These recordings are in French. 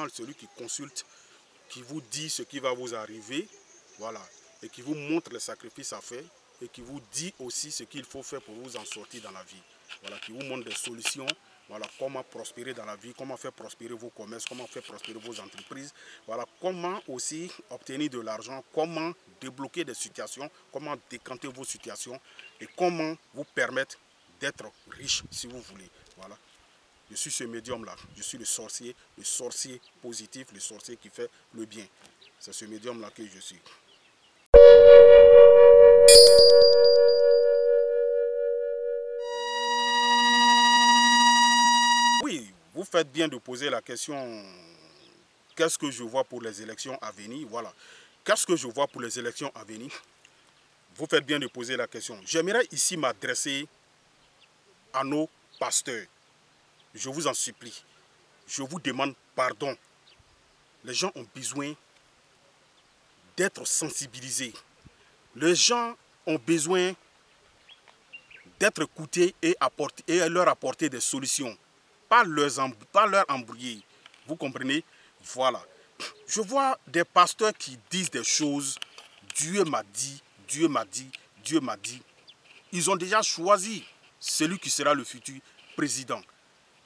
général, celui qui consulte, qui vous dit ce qui va vous arriver, voilà, et qui vous montre les sacrifices à faire, et qui vous dit aussi ce qu'il faut faire pour vous en sortir dans la vie. Voilà, qui vous montre des solutions, voilà, comment prospérer dans la vie, comment faire prospérer vos commerces, comment faire prospérer vos entreprises, voilà, comment aussi obtenir de l'argent, comment débloquer des situations, comment décanter vos situations, et comment vous permettre d'être riche si vous voulez. Voilà. Je suis ce médium-là, je suis le sorcier positif, le sorcier qui fait le bien. C'est ce médium-là que je suis. Oui, vous faites bien de poser la question, qu'est-ce que je vois pour les élections à venir? Voilà. Qu'est-ce que je vois pour les élections à venir? Vous faites bien de poser la question. J'aimerais ici m'adresser à nos pasteurs. Je vous en supplie. Je vous demande pardon. Les gens ont besoin d'être sensibilisés. Les gens ont besoin d'être écoutés et leur apporter des solutions. Pas leur embrouiller. Vous comprenez? Voilà. Je vois des pasteurs qui disent des choses. Dieu m'a dit, Dieu m'a dit, Dieu m'a dit. Ils ont déjà choisi celui qui sera le futur président.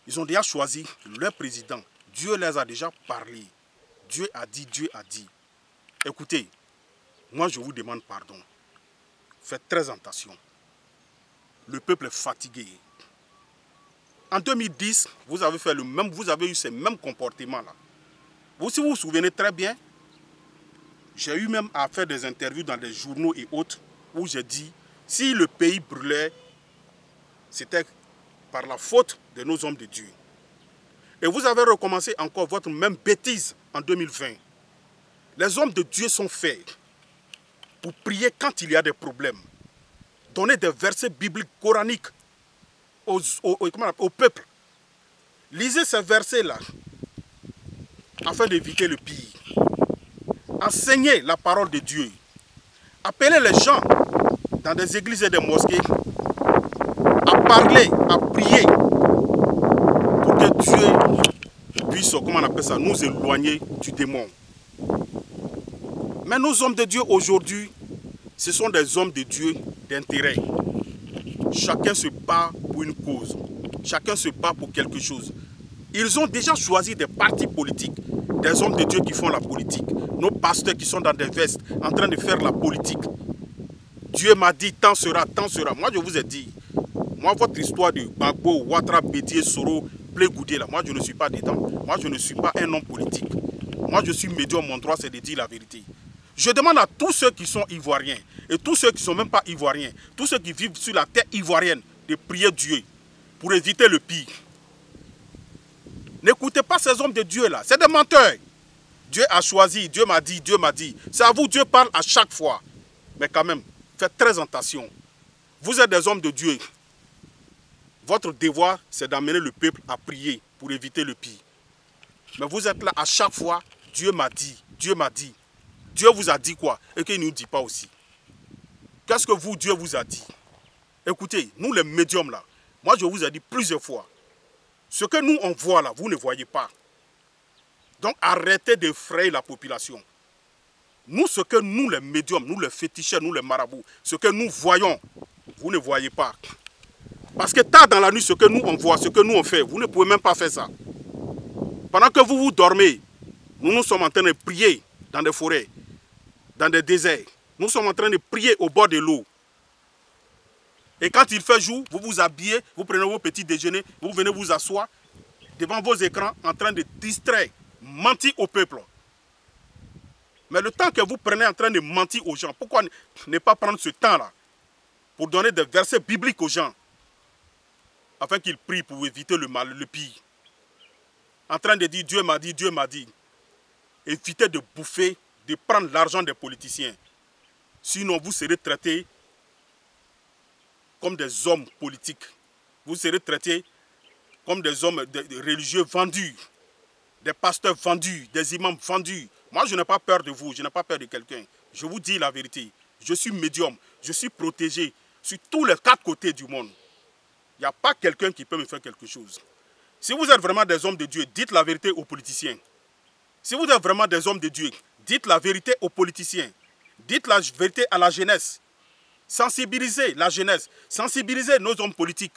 Ils ont déjà choisi leur président. Dieu les a déjà parlé. Dieu a dit, Dieu a dit. Écoutez, moi je vous demande pardon. Faites très attention. Le peuple est fatigué. En 2010, vous avez eu ces mêmes comportements-là. Si vous vous souvenez très bien, j'ai eu même à faire des interviews dans des journaux et autres où j'ai dit, si le pays brûlait, c'était par la faute de nos hommes de Dieu. Et vous avez recommencé encore votre même bêtise en 2020. Les hommes de Dieu sont faits pour prier quand il y a des problèmes. Donner des versets bibliques coraniques au peuple. Lisez ces versets-là afin d'éviter le pire. Enseignez la parole de Dieu. Appelez les gens dans des églises et des mosquées à parler, à prier pour que Dieu puisse, nous éloigner du démon. Mais nos hommes de Dieu aujourd'hui, ce sont des hommes de Dieu d'intérêt. Chacun se bat pour une cause. Chacun se bat pour quelque chose. Ils ont déjà choisi des partis politiques, des hommes de Dieu qui font la politique, nos pasteurs qui sont dans des vestes en train de faire la politique. Dieu m'a dit, tant sera, tant sera. Moi, je vous ai dit, moi, votre histoire de Gbagbo, Ouattara, Bédié, Soro, Blé Goudé, là, moi, je ne suis pas dedans. Moi, je ne suis pas un homme politique. Moi, je suis médium, mon droit, c'est de dire la vérité. Je demande à tous ceux qui sont ivoiriens, et tous ceux qui ne sont même pas ivoiriens, tous ceux qui vivent sur la terre ivoirienne, de prier Dieu pour éviter le pire. N'écoutez pas ces hommes de Dieu là, c'est des menteurs. Dieu a choisi, Dieu m'a dit, Dieu m'a dit. C'est à vous, Dieu parle à chaque fois. Mais quand même, faites très attention. Vous êtes des hommes de Dieu. Votre devoir, c'est d'amener le peuple à prier pour éviter le pire. Mais vous êtes là à chaque fois, Dieu m'a dit, Dieu m'a dit. Dieu vous a dit quoi? Et qu'il ne nous dit pas aussi. Qu'est-ce que vous, Dieu vous a dit? Écoutez, nous les médiums là, moi je vous ai dit plusieurs fois, ce que nous on voit là, vous ne voyez pas. Donc arrêtez d'effrayer la population. Nous, ce que nous les médiums, nous les féticheurs, nous les marabouts, ce que nous voyons, vous ne voyez pas. Parce que tard dans la nuit, ce que nous on voit, ce que nous on fait, vous ne pouvez même pas faire ça. Pendant que vous dormez, nous sommes en train de prier dans des forêts, dans des déserts. Nous sommes en train de prier au bord de l'eau. Et quand il fait jour, vous vous habillez, vous prenez vos petits déjeuners, vous venez vous asseoir devant vos écrans en train de distraire, mentir au peuple. Mais le temps que vous prenez en train de mentir aux gens, pourquoi ne pas prendre ce temps-là pour donner des versets bibliques aux gens afin qu'ils prient pour éviter le mal, le pire. En train de dire Dieu m'a dit, Dieu m'a dit. Évitez de bouffer, de prendre l'argent des politiciens. Sinon, vous serez traités comme des hommes politiques. Vous serez traités comme des hommes religieux vendus, des pasteurs vendus, des imams vendus. Moi, je n'ai pas peur de vous, je n'ai pas peur de quelqu'un. Je vous dis la vérité. Je suis médium, je suis protégé sur tous les 4 côtés du monde. Il n'y a pas quelqu'un qui peut me faire quelque chose. Si vous êtes vraiment des hommes de Dieu, dites la vérité aux politiciens. Si vous êtes vraiment des hommes de Dieu, dites la vérité aux politiciens. Dites la vérité à la jeunesse. Sensibilisez la jeunesse. Sensibilisez nos hommes politiques.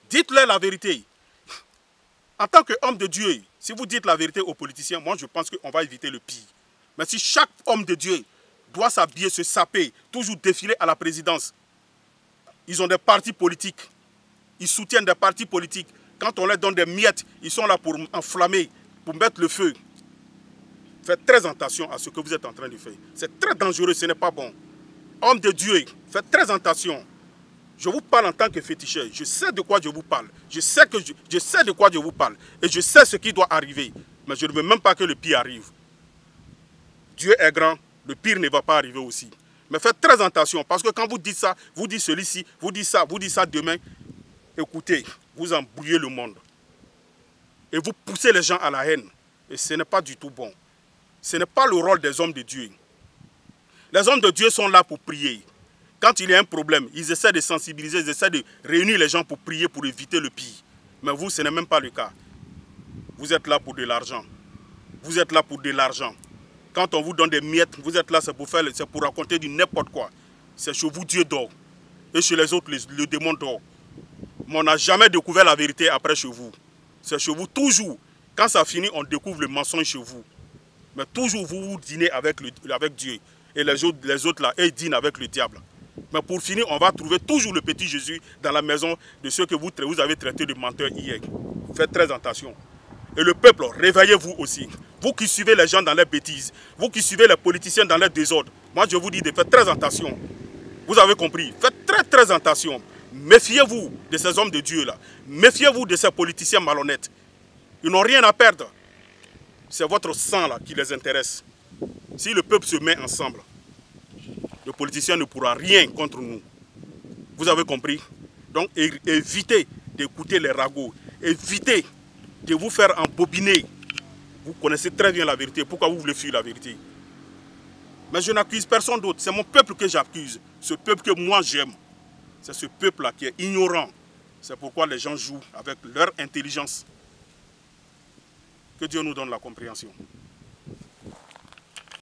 Dites-leur la vérité. En tant qu'homme de Dieu, si vous dites la vérité aux politiciens, moi je pense qu'on va éviter le pire. Mais si chaque homme de Dieu doit s'habiller, se saper, toujours défiler à la présidence, ils ont des partis politiques. Ils soutiennent des partis politiques. Quand on leur donne des miettes, ils sont là pour enflammer, pour mettre le feu. Faites très attention à ce que vous êtes en train de faire. C'est très dangereux, ce n'est pas bon. Homme de Dieu, faites très attention. Je vous parle en tant que féticheur. Je sais de quoi je vous parle. Je sais de quoi je vous parle. Et je sais ce qui doit arriver. Mais je ne veux même pas que le pire arrive. Dieu est grand. Le pire ne va pas arriver aussi. Mais faites très attention. Parce que quand vous dites ça, vous dites celui-ci, vous dites ça demain. Écoutez, vous embrouillez le monde. Et vous poussez les gens à la haine. Et ce n'est pas du tout bon. Ce n'est pas le rôle des hommes de Dieu. Les hommes de Dieu sont là pour prier. Quand il y a un problème, ils essaient de sensibiliser, ils essaient de réunir les gens pour prier, pour éviter le pire. Mais vous, ce n'est même pas le cas. Vous êtes là pour de l'argent. Vous êtes là pour de l'argent. Quand on vous donne des miettes, vous êtes là, c'est pour raconter du n'importe quoi. C'est chez vous, Dieu dort. Et chez les autres, le démon dort. Mais on n'a jamais découvert la vérité après chez vous. C'est chez vous, toujours. Quand ça finit, on découvre le mensonge chez vous. Mais toujours, vous dînez avec Dieu. Et les autres là, ils dînent avec le diable. Mais pour finir, on va trouver toujours le petit Jésus dans la maison de ceux que vous avez traités de menteurs hier. Faites très attention. Et le peuple, réveillez-vous aussi. Vous qui suivez les gens dans leurs bêtises, vous qui suivez les politiciens dans leur désordre, moi je vous dis de faire très attention. Vous avez compris? Faites très très attention. Méfiez-vous de ces hommes de Dieu là. Méfiez-vous de ces politiciens malhonnêtes. Ils n'ont rien à perdre. C'est votre sang là qui les intéresse. Si le peuple se met ensemble, le politicien ne pourra rien contre nous. Vous avez compris? Donc évitez d'écouter les ragots. Évitez de vous faire embobiner. Vous connaissez très bien la vérité. Pourquoi vous voulez fuir la vérité? Mais je n'accuse personne d'autre. C'est mon peuple que j'accuse. Ce peuple que moi j'aime. C'est ce peuple-là qui est ignorant. C'est pourquoi les gens jouent avec leur intelligence. Que Dieu nous donne la compréhension.